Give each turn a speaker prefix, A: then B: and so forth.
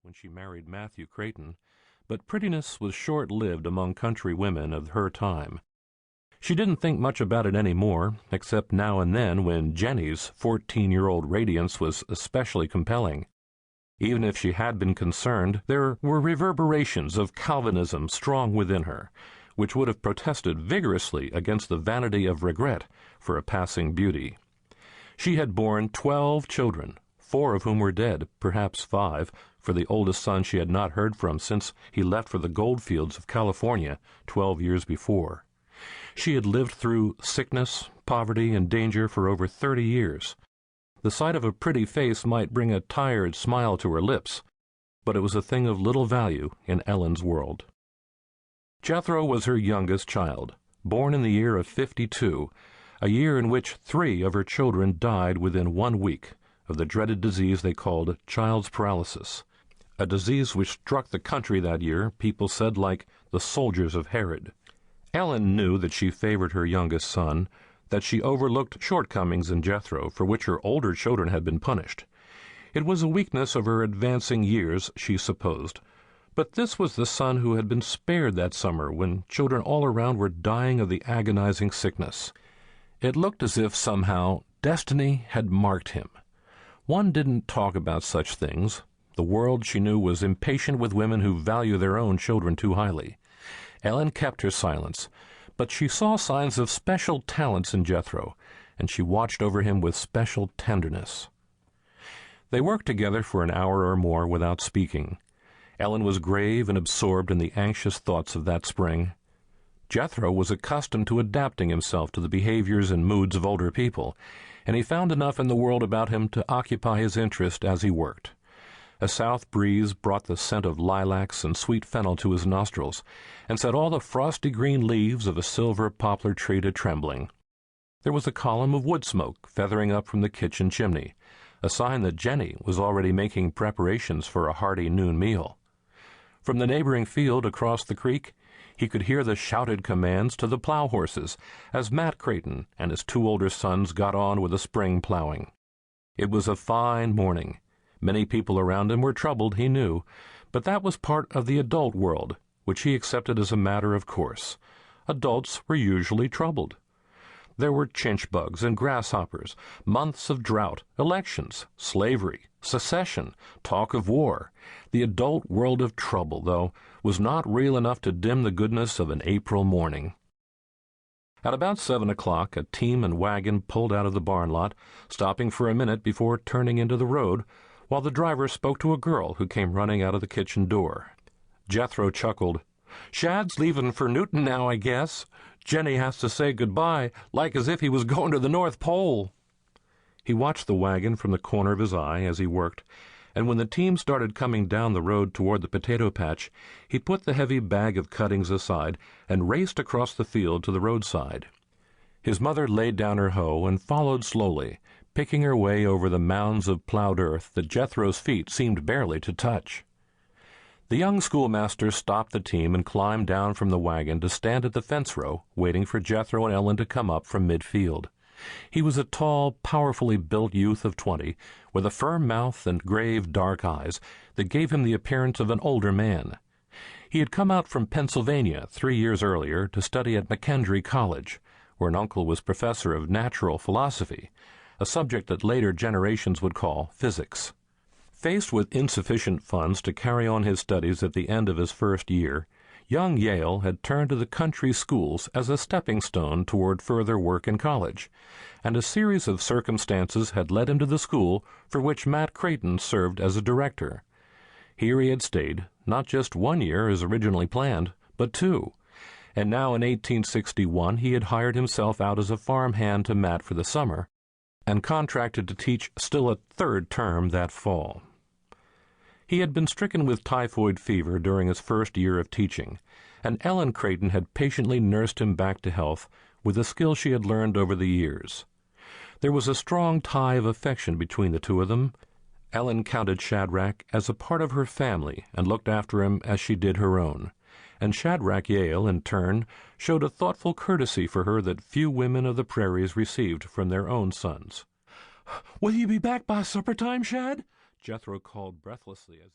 A: when she married Matthew Creighton, but prettiness was short-lived among country women of her time. She didn't think much about it anymore, except now and then when Jenny's 14-year-old radiance was especially compelling. Even if she had been concerned, there were reverberations of Calvinism strong within her, which would have protested vigorously against the vanity of regret for a passing beauty. She had borne 12 children, 4 of whom were dead, perhaps 5, for the oldest son she had not heard from since he left for the goldfields of California 12 years before. She had lived through sickness, poverty, and danger for over 30 years. The sight of a pretty face might bring a tired smile to her lips, but it was a thing of little value in Ellen's world. Jethro was her youngest child, born in the year of 52, a year in which 3 of her children died within 1 week of the dreaded disease they called child's paralysis, a disease which struck the country that year, people said, like the soldiers of Herod. Ellen knew that she favored her youngest son, that she overlooked shortcomings in Jethro for which her older children had been punished. It was a weakness of her advancing years, she supposed, but this was the son who had been spared that summer when children all around were dying of the agonizing sickness. It looked as if somehow destiny had marked him. One didn't talk about such things. The world, she knew, was impatient with women who value their own children too highly. Ellen kept her silence, but she saw signs of special talents in Jethro, and she watched over him with special tenderness. They worked together for an hour or more without speaking. Ellen was grave and absorbed in the anxious thoughts of that spring. Jethro was accustomed to adapting himself to the behaviors and moods of older people, and he found enough in the world about him to occupy his interest as he worked. A south breeze brought the scent of lilacs and sweet fennel to his nostrils, and set all the frosty green leaves of a silver poplar tree to trembling. There was a column of wood smoke feathering up from the kitchen chimney, a sign that Jenny was already making preparations for a hearty noon meal. From the neighboring field across the creek, he could hear the shouted commands to the plow horses as Matt Creighton and his 2 older sons got on with the spring plowing. It was a fine morning. Many people around him were troubled, he knew, but that was part of the adult world, which he accepted as a matter of course. Adults were usually troubled. There were chinch bugs and grasshoppers, months of drought, elections, slavery, secession, talk of war. The adult world of trouble, though, was not real enough to dim the goodness of an April morning. At about 7 o'clock, a team and wagon pulled out of the barn lot, stopping for a minute before turning into the road, while the driver spoke to a girl who came running out of the kitchen door. Jethro chuckled. "Shad's leaving for Newton now, I guess. Jenny has to say goodbye, like as if he was going to the North Pole." He watched the wagon from the corner of his eye as he worked, and when the team started coming down the road toward the potato patch, he put the heavy bag of cuttings aside and raced across the field to the roadside. His mother laid down her hoe and followed slowly, picking her way over the mounds of plowed earth that Jethro's feet seemed barely to touch. The young schoolmaster stopped the team and climbed down from the wagon to stand at the fence row, waiting for Jethro and Ellen to come up from midfield. He was a tall, powerfully built youth of 20, with a firm mouth and grave, dark eyes that gave him the appearance of an older man. He had come out from Pennsylvania 3 years earlier to study at McKendree College, where an uncle was professor of natural philosophy, a subject that later generations would call physics. Faced with insufficient funds to carry on his studies at the end of his first year, young Yale had turned to the country schools as a stepping stone toward further work in college, and a series of circumstances had led him to the school for which Matt Creighton served as a director. Here he had stayed, not just 1 year as originally planned, but 2, and now in 1861 he had hired himself out as a farm hand to Matt for the summer, and contracted to teach still a 3rd term that fall. He had been stricken with typhoid fever during his first year of teaching, and Ellen Creighton had patiently nursed him back to health with the skill she had learned over the years. There was a strong tie of affection between the 2 of them. Ellen counted Shadrach as a part of her family and looked after him as she did her own, and Shadrach Yale, in turn, showed a thoughtful courtesy for her that few women of the prairies received from their own sons. "Will you be back by supper time, Shad?" Jethro called breathlessly as he